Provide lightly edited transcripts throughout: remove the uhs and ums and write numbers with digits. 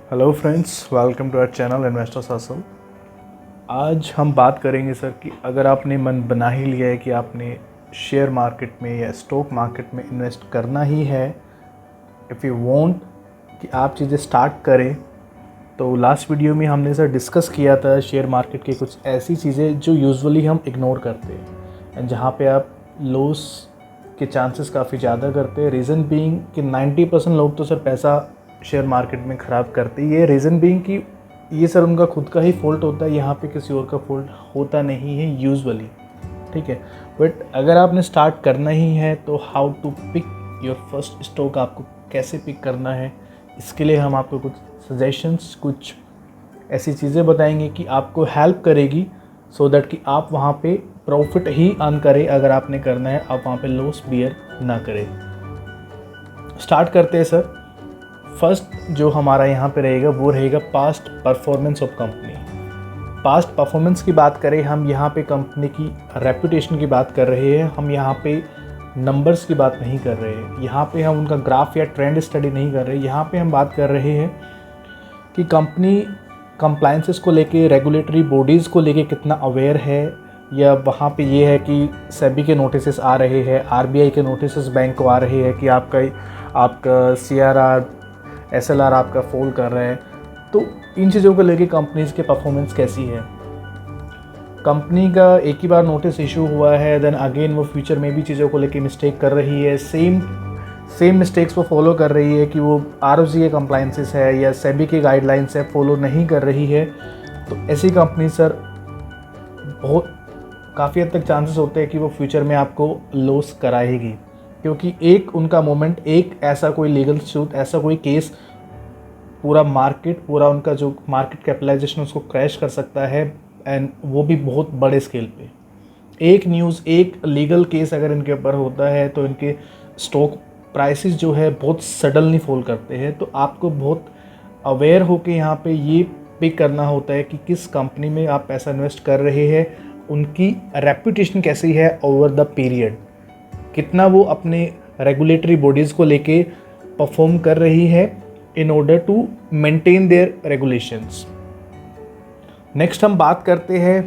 Hello friends, welcome to our channel Investors Hustle. आज हम बात करेंगे सर कि अगर आपने मन बना ही लिया है कि आपने शेयर मार्केट में या स्टॉक मार्केट में इन्वेस्ट करना ही है, इफ़ यू वांट कि आप चीज़ें स्टार्ट करें, तो लास्ट वीडियो में हमने सर डिस्कस किया था शेयर मार्केट की कुछ ऐसी चीज़ें जो यूजुअली हम इग्नोर करते हैं एंड जहाँ पे आप लॉस के चांसेस काफ़ी ज़्यादा करते हैं। रीज़न बीइंग कि 90% लोग तो सर पैसा शेयर मार्केट में ख़राब करते हैं। ये रीज़न बीइंग कि ये सर उनका खुद का ही फॉल्ट होता है, यहाँ पे किसी और का फॉल्ट होता नहीं है यूजुअली, ठीक है। बट अगर आपने स्टार्ट करना ही है तो how to pick your first stock, आपको कैसे पिक करना है, इसके लिए हम आपको कुछ सजेशंस, कुछ ऐसी चीज़ें बताएंगे कि आपको हेल्प करेगी सो दैट कि आप वहाँ पे प्रॉफिट ही अर्न करें। अगर आपने करना है, आप वहाँ पे लॉस बियर ना करें। स्टार्ट करते हैं सर। फर्स्ट जो हमारा यहाँ पे रहेगा वो रहेगा past performance of company. Past performance की बात करें, हम यहाँ पे कंपनी की रेपुटेशन की बात कर रहे हैं। हम यहाँ पे नंबर्स की बात नहीं कर रहे हैं, यहाँ पे हम उनका ग्राफ या ट्रेंड स्टडी नहीं कर रहे। यहाँ पे हम बात कर रहे हैं कि कंपनी कंप्लायंसेस को लेके, रेगुलेटरी बॉडीज़ को लेके कितना अवेयर है, या वहाँ पे ये है कि सेबी के नोटिस आ रहे हैं, आरबीआई के नोटिस बैंक को आ रहे हैं कि आपका सीआरआर, एसएलआर आपका फॉल कर रहा है। तो इन चीज़ों को लेके कंपनीज़ के परफॉर्मेंस कैसी है। कंपनी का एक ही बार नोटिस इशू हुआ है, देन अगेन वो फ्यूचर में भी चीज़ों को लेके मिस्टेक कर रही है, सेम मिस्टेक्स वो फॉलो कर रही है कि वो आरओसी के कंप्लायंसेस है या सेबी के गाइडलाइंस है फॉलो नहीं कर रही है, तो ऐसी कंपनी सर बहुत काफ़ी हद तक चांसेस होते हैं कि वो फ्यूचर में आपको लॉस कराएगी। क्योंकि एक उनका मोमेंट, एक ऐसा कोई लीगल सूट, ऐसा कोई केस पूरा उनका जो मार्केट कैपिटलाइजेशन उसको क्रैश कर सकता है, एंड वो भी बहुत बड़े स्केल पे। एक न्यूज़, एक लीगल केस अगर इनके ऊपर होता है तो इनके स्टॉक प्राइसेस जो है बहुत सडनली फॉल करते हैं। तो आपको बहुत अवेयर होकर यहाँ पे ये पिक करना होता है कि किस कंपनी में आप पैसा इन्वेस्ट कर रहे हैं, उनकी रेपुटेशन कैसी है ओवर द पीरियड, कितना वो अपने रेगुलेटरी बॉडीज़ को लेके परफॉर्म कर रही है in order to maintain their regulations. Next हम बात करते हैं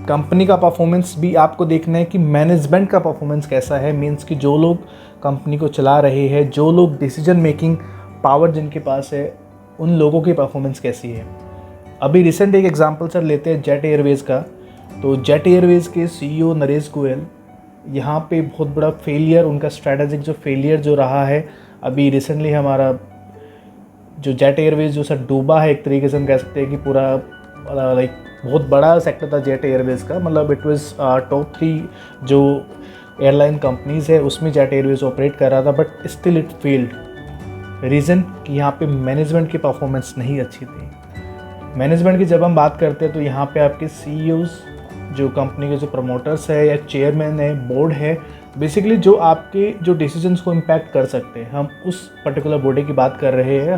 कंपनी का परफॉर्मेंस भी आपको देखना है कि मैनेजमेंट का परफॉर्मेंस कैसा है। मींस कि जो लोग कंपनी को चला रहे हैं, जो लोग डिसीजन मेकिंग पावर जिनके पास है, उन लोगों की परफॉर्मेंस कैसी है। अभी रिसेंट एक एग्जांपल सर लेते हैं जेट एयरवेज़ का। तो जेट एयरवेज़ के सीईओ नरेश गोयल, यहाँ पे बहुत बड़ा फेलियर, उनका स्ट्रैटेजिक जो फेलियर जो रहा है। अभी रिसेंटली हमारा जो जेट एयरवेज़ जो सर डूबा है, एक तरीके से हम कह सकते हैं कि पूरा लाइक बहुत बड़ा सेक्टर था जेट एयरवेज़ का। मतलब इट वाज टॉप 3 जो एयरलाइन कंपनीज़ है उसमें जेट एयरवेज़ ऑपरेट कर रहा था, but still it failed. Reason कि यहाँ पे मैनेजमेंट की परफॉर्मेंस नहीं अच्छी थी। मैनेजमेंट की जब हम बात करते हैं तो यहाँ पे आपके सीईओज़, जो कंपनी के जो प्रमोटर्स है या चेयरमैन है, बोर्ड है, बेसिकली जो आपके जो डिसीजंस को इम्पैक्ट कर सकते हैं, हम उस पर्टिकुलर बॉडी की बात कर रहे हैं।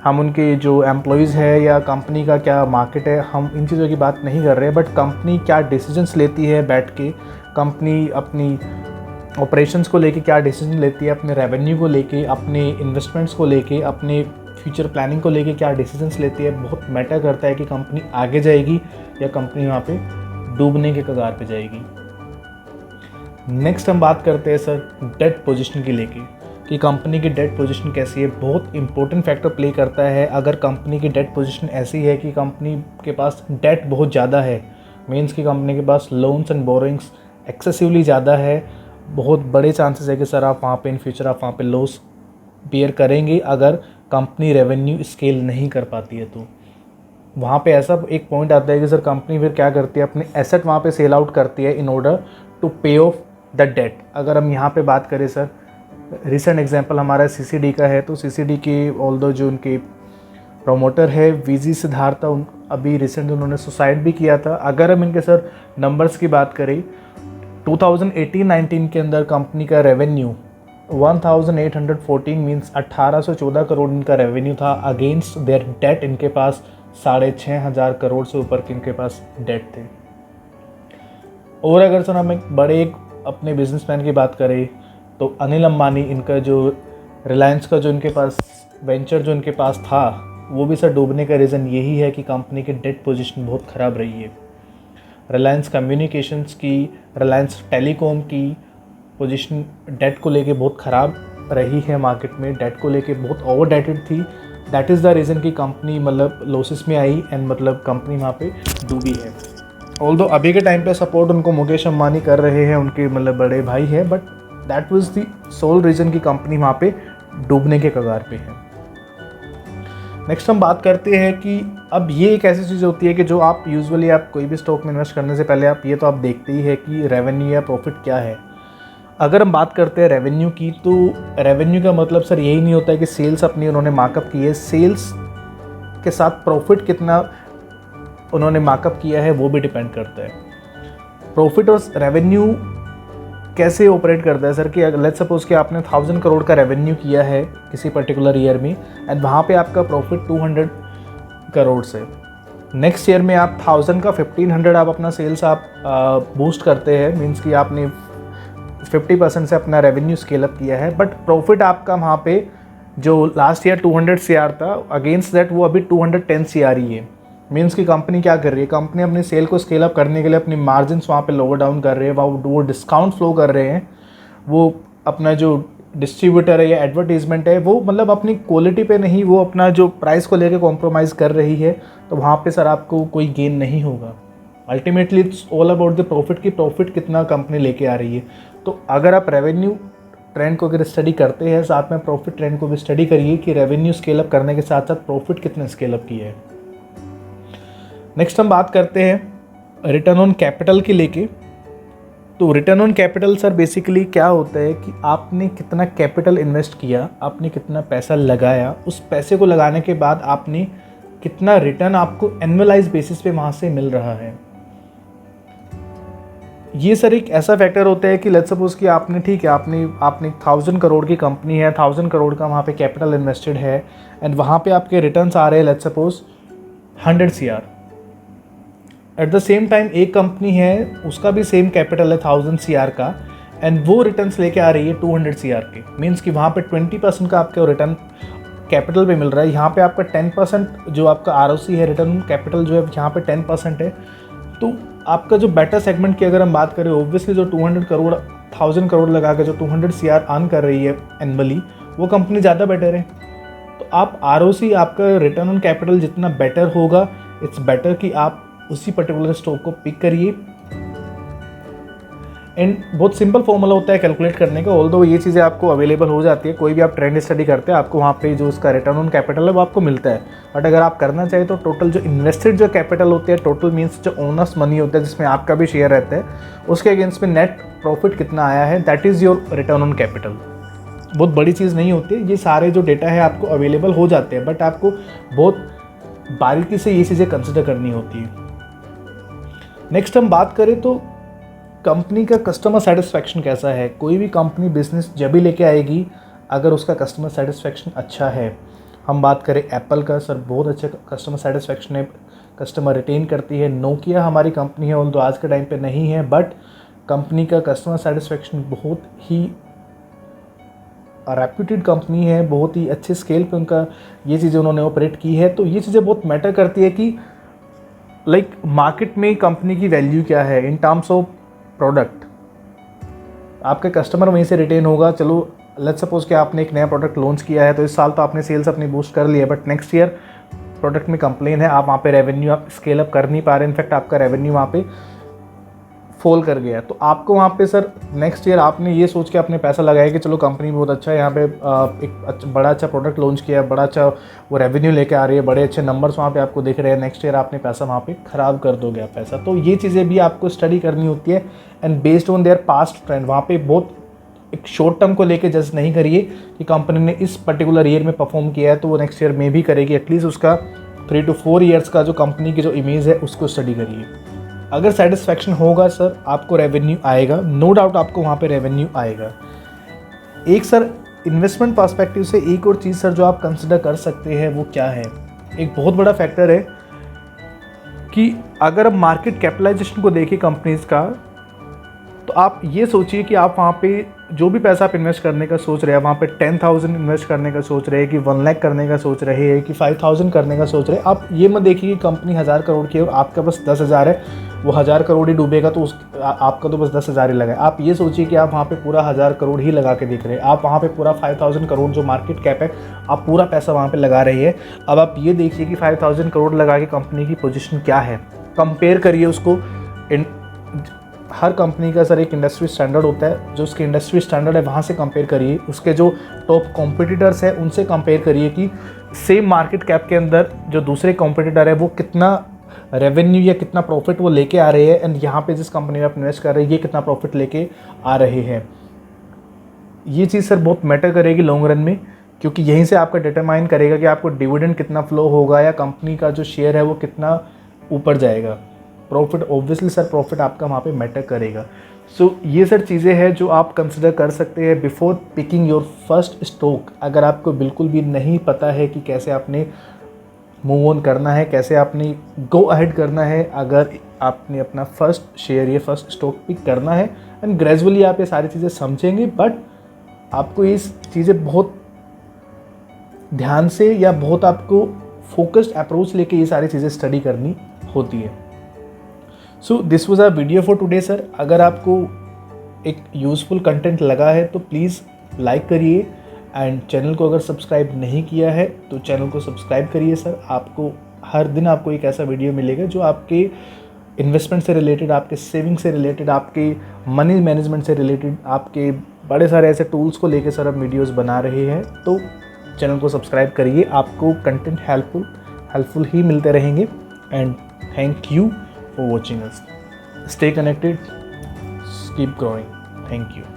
हम उनके जो एम्प्लॉयज़ है या कंपनी का क्या मार्केट है, हम इन चीज़ों की बात नहीं कर रहे हैं। बट कंपनी क्या डिसीजंस लेती है बैठ के, कंपनी अपनी ऑपरेशंस को लेके क्या डिसीजन लेती है, अपने रेवेन्यू को लेके, अपने इन्वेस्टमेंट्स को लेके, अपने फ्यूचर प्लानिंग को लेके क्या डिसीजंस लेती है, बहुत मैटर करता है कि कंपनी आगे जाएगी या कंपनी वहाँ पे डूबने के कगार पे जाएगी। नेक्स्ट हम बात करते हैं सर डेट पोजीशन की लेके कि कंपनी की डेट पोजीशन कैसी है। बहुत इंपॉर्टेंट फैक्टर प्ले करता है। अगर कंपनी की डेट पोजीशन ऐसी है कि कंपनी के पास डेट बहुत ज़्यादा है, मीन्स कि कंपनी के पास लोन्स एंड बोरिंग्स एक्सेसिवली ज़्यादा है, बहुत बड़े चांसेस है कि सर आप वहाँ पे इन फ्यूचर आप वहाँ पे लॉस बियर करेंगे अगर कंपनी रेवेन्यू स्केल नहीं कर पाती है। तो वहाँ पे ऐसा एक पॉइंट आता है कि सर कंपनी फिर क्या करती है, अपने एसेट वहाँ पे सेल आउट करती है इन ऑर्डर टू पे ऑफ द डेट। अगर हम यहाँ पे बात करें सर, रिसेंट एग्जांपल हमारा सीसीडी का है, तो सीसीडी के ऑल्दो जो उनके प्रोमोटर है वीजी सिद्धार्थ, अभी रिसेंट उन्होंने सुसाइड भी किया था। अगर हम इनके सर नंबर्स की बात करें, 2018-19 के अंदर कंपनी का रेवेन्यू 1814 मीन्स 1814 करोड़ इनका रेवेन्यू था। अगेंस्ट देयर डेट इनके पास 6500 करोड़ से ऊपर के इनके पास डेट थे। और अगर सर हम एक अपने बिजनेसमैन की बात करें तो अनिल अंबानी, इनका जो रिलायंस का जो इनके पास वेंचर जो इनके पास था वो भी सर डूबने का रीज़न यही है कि कंपनी की डेट पोजीशन बहुत ख़राब रही है। रिलायंस कम्युनिकेशंस की, रिलायंस टेलीकॉम की पोजीशन डेट को लेके बहुत ख़राब रही है, मार्केट में डेट को लेके बहुत ओवर डेटेड थी। दैट इज़ द रीज़न कि कंपनी मतलब लॉसेस में आई एंड मतलब कंपनी वहाँ पे डूबी है। ऑल्दो अभी के टाइम पे सपोर्ट उनको मुकेश अंबानी कर रहे हैं, उनके मतलब बड़े भाई हैं, but that was the soul reason कि कंपनी वहाँ पे डूबने के कगार पे है। नेक्स्ट हम बात करते हैं कि अब ये एक ऐसी चीज़ होती है कि जो आप यूजुअली आप कोई भी स्टॉक में इन्वेस्ट करने से पहले आप ये तो आप देखते ही है कि रेवेन्यू या प्रॉफिट क्या है। अगर हम बात करते हैं रेवेन्यू की, तो रेवेन्यू का मतलब सर यही नहीं होता है कि सेल्स अपनी उन्होंने मार्कअप की है, सेल्स के साथ प्रॉफिट कितना उन्होंने मार्कअप किया है वो भी डिपेंड करता है। प्रॉफिट और रेवेन्यू कैसे ऑपरेट करता है सर कि लेट्स सपोज कि आपने 1000 करोड़ का रेवेन्यू किया है किसी पर्टिकुलर ईयर में एंड वहाँ पे आपका प्रॉफिट 200 करोड़ से, नेक्स्ट ईयर में आप 1000 का 1500 आप अपना सेल्स आप बूस्ट करते हैं, मीन्स कि आपने 50% से अपना रेवेन्यू स्केल अप किया है, बट प्रॉफिट आपका वहाँ पे जो लास्ट ईयर 200 CR था अगेंस्ट दैट वो अभी 210 CR ही है। मीन्स की कंपनी क्या कर रही है, कंपनी अपनी सेल को स्केल अप करने के लिए अपनी मार्जिन्स वहाँ पे लोअर डाउन कर रहे हैं, वो डिस्काउंट फ्लो कर रहे हैं, वो अपना जो डिस्ट्रीब्यूटर है या एडवर्टीजमेंट है वो मतलब अपनी क्वालिटी पे नहीं, वो अपना जो प्राइस को लेके कॉम्प्रोमाइज़ कर रही है, तो वहाँ पे सर आपको कोई गेन नहीं होगा। Ultimately it's all about the profit की प्रॉफिट कितना कंपनी लेके आ रही है। तो अगर आप रेवेन्यू ट्रेंड को अगर स्टडी करते हैं साथ में प्रॉफिट ट्रेंड को भी स्टडी करिए कि रेवेन्यू स्केल अप करने के साथ साथ प्रॉफिट कितना स्केल अप किया है। नेक्स्ट हम बात करते हैं रिटर्न ऑन कैपिटल के लेके। तो return on capital sir basically क्या होता है कि आपने कितना कैपिटल इन्वेस्ट किया, आपने कितना पैसा लगाया, उस पैसे को लगाने के बाद आपने कितना रिटर्न आपको एनुअलाइज बेसिस पे वहाँ से मिल रहा है। ये सर एक ऐसा फैक्टर होता है कि लेट्स सपोज कि आपने ठीक है आपने 1000 करोड़ की कंपनी है, 1000 करोड़ का वहाँ पे कैपिटल इन्वेस्टेड है एंड वहाँ पे आपके रिटर्न्स आ रहे हैं let's suppose 100 CR। At the same time एक कंपनी है उसका भी सेम कैपिटल है 1000 CR का एंड वो रिटर्न्स लेके आ रही है 200 CR के, मीन्स कि वहाँ पे 20% का आपके रिटर्न कैपिटल पे मिल रहा है। यहाँ पे आपका 10% जो आपका ROC है, रिटर्न कैपिटल जो है यहाँ पे 10% है। तो आपका जो बेटर सेगमेंट की अगर हम बात करें, ऑब्वियसली जो 200 करोड़ 1000 करोड़ लगा के जो 200 CR अर्न कर रही है एनुअली, वो कंपनी ज़्यादा बेटर है। तो आप ROC आपका रिटर्न ऑन कैपिटल जितना बेटर होगा, इट्स बेटर कि आप उसी पर्टिकुलर स्टॉक को पिक करिए। एंड बहुत सिंपल फॉर्मूला होता है कैलकुलेट करने का, ऑल्दो ये चीज़ें आपको अवेलेबल हो जाती है, कोई भी आप ट्रेंड स्टडी करते हैं आपको वहाँ पे जो उसका रिटर्न ऑन कैपिटल है वो आपको मिलता है। बट अगर आप करना चाहें तो टोटल जो इन्वेस्टेड जो कैपिटल होते हैं, टोटल मीन्स जो ओनर्स मनी होता है जिसमें आपका भी शेयर रहता है, उसके अगेंस्ट में नेट प्रॉफिट कितना आया है, that is your return on capital. बहुत बड़ी चीज़ नहीं होती, ये सारे जो डेटा है आपको अवेलेबल हो जाते हैं, बट आपको बहुत बारीकी से ये चीज़ें कंसिडर करनी होती है। नेक्स्ट हम बात करें तो कंपनी का कस्टमर सेटिस्फैक्शन कैसा है। कोई भी कंपनी बिजनेस जब भी लेके आएगी अगर उसका कस्टमर सेटिस्फैक्शन अच्छा है। हम बात करें एप्पल का, सर बहुत अच्छा कस्टमर सेटिस्फैक्शन है, कस्टमर रिटेन करती है। नोकिया हमारी कंपनी है, तो आज के टाइम पे नहीं है, बट कंपनी का कस्टमर सेटिस्फैक्शन बहुत ही रेप्यूटेड कंपनी है, बहुत ही अच्छे स्केल पे उनका ये चीज़ें उन्होंने ऑपरेट की है। तो ये चीज़ें बहुत मैटर करती है कि लाइक मार्केट में कंपनी की वैल्यू क्या है इन टर्म्स ऑफ प्रोडक्ट। आपका कस्टमर वहीं से रिटेन होगा। चलो लेट्स सपोज कि आपने एक नया प्रोडक्ट लॉन्च किया है, तो इस साल तो आपने सेल्स अपनी बूस्ट कर ली है, बट नेक्स्ट ईयर प्रोडक्ट में कंप्लेन है, आप वहाँ पे रेवेन्यू आप स्केल अप कर नहीं पा रहे, इनफैक्ट आपका रेवेन्यू वहाँ पे फॉल कर गया। तो आपको वहाँ पे सर नेक्स्ट ईयर आपने ये सोच के आपने पैसा लगाया कि चलो कंपनी बहुत अच्छा है, यहाँ पे एक बड़ा अच्छा प्रोडक्ट लॉन्च किया है, बड़ा अच्छा वो रेवेन्यू लेके आ रही है, बड़े अच्छे नंबर्स वहाँ पे आपको दिख रहे हैं, नेक्स्ट ईयर आपने पैसा वहाँ पे ख़राब कर दोगे आप पैसा। तो ये चीज़ें भी आपको स्टडी करनी होती है and based on their past trend. वहाँ पे बहुत एक शॉर्ट टर्म को लेके जज नहीं करिए कि कंपनी ने इस पर्टिकुलर ईयर में परफॉर्म किया है तो वो नेक्स्ट ईयर में भी करेगी। एटलीस्ट उसका 3 to 4 ईयर्स का जो कंपनी की जो इमेज है उसको स्टडी करिए। अगर सेटिस्फैक्शन होगा सर आपको रेवेन्यू आएगा, नो डाउट आपको वहाँ पे रेवेन्यू आएगा। एक सर इन्वेस्टमेंट पर्सपेक्टिव से एक और चीज़ सर जो आप कंसिडर कर सकते हैं वो क्या है, एक बहुत बड़ा फैक्टर है कि अगर आप मार्केट कैपिटलाइजेशन को देखें कंपनीज का, तो आप ये सोचिए कि आप वहाँ पे जो भी पैसा आप इन्वेस्ट करने का सोच रहे हैं, वहाँ पे 10,000 इन्वेस्ट करने का सोच रहे हैं कि 1 लाख करने का सोच रहे हैं कि 5,000 करने का सोच रहे हैं, आप ये मत देखिए कि कंपनी 1000 करोड़ की है और आपका बस 10,000 है, वो 1000 करोड़ ही डूबेगा तो आपका तो बस 10,000 ही लगा है। आप ये सोचिए कि आप वहाँ पे पूरा 1000 करोड़ ही लगा के देख रहे हैं, आप वहाँ पे पूरा 5,000 करोड़ जो मार्केट कैप है, आप पूरा पैसा वहाँ पे लगा रही है। अब आप ये देखिए कि 5,000 करोड़ लगा के कंपनी की पोजीशन क्या है, कंपेयर करिए उसको। हर कंपनी का सर एक इंडस्ट्री स्टैंडर्ड होता है, जो उसके इंडस्ट्री स्टैंडर्ड है वहाँ से कंपेयर करिए, उसके जो टॉप कॉम्पिटिटर्स हैं उनसे कंपेयर करिए कि सेम मार्केट कैप के अंदर जो दूसरे कॉम्पिटिटर है वो कितना रेवेन्यू या कितना प्रॉफिट वो लेके आ रहे हैं, एंड यहाँ पे जिस कंपनी में आप इन्वेस्ट कर रहे हैं ये कितना प्रॉफिट लेके आ रहे हैं। ये चीज़ सर बहुत मैटर करेगी लॉन्ग रन में, क्योंकि यहीं से आपका डिटरमाइन करेगा कि आपको डिविडेंड कितना फ्लो होगा या कंपनी का जो शेयर है वो कितना ऊपर जाएगा। प्रॉफिट ऑब्वियसली सर, प्रॉफिट आपका वहाँ पे मैटर करेगा। सो ये सर चीज़ें हैं जो आप कंसिडर कर सकते हैं before picking your first stock. अगर आपको बिल्कुल भी नहीं पता है कि कैसे आपने मूव ऑन करना है, कैसे आपने गो अहेड करना है, अगर आपने अपना फर्स्ट शेयर या फर्स्ट स्टॉक पिक करना है, एंड ग्रेजुअली आप ये सारी चीज़ें समझेंगे, बट आपको ये चीज़ें बहुत ध्यान से या बहुत आपको फोकस्ड अप्रोच लेके ये सारी चीज़ें स्टडी करनी होती है। So this was a video for today sir. अगर आपको एक यूज़फुल कंटेंट लगा है तो प्लीज़ लाइक करिए, एंड चैनल को अगर सब्सक्राइब नहीं किया है तो चैनल को सब्सक्राइब करिए सर। आपको हर दिन आपको एक ऐसा वीडियो मिलेगा जो आपके इन्वेस्टमेंट से रिलेटेड, आपके सेविंग से रिलेटेड, आपके मनी मैनेजमेंट से रिलेटेड, आपके बड़े सारे ऐसे टूल्स को लेकर सर हम वीडियोज़ बना रहे हैं। तो चैनल को सब्सक्राइब करिए, आपको कंटेंट हेल्पफुल ही मिलते रहेंगे। And thank you for watching us. Stay connected, keep growing. Thank you.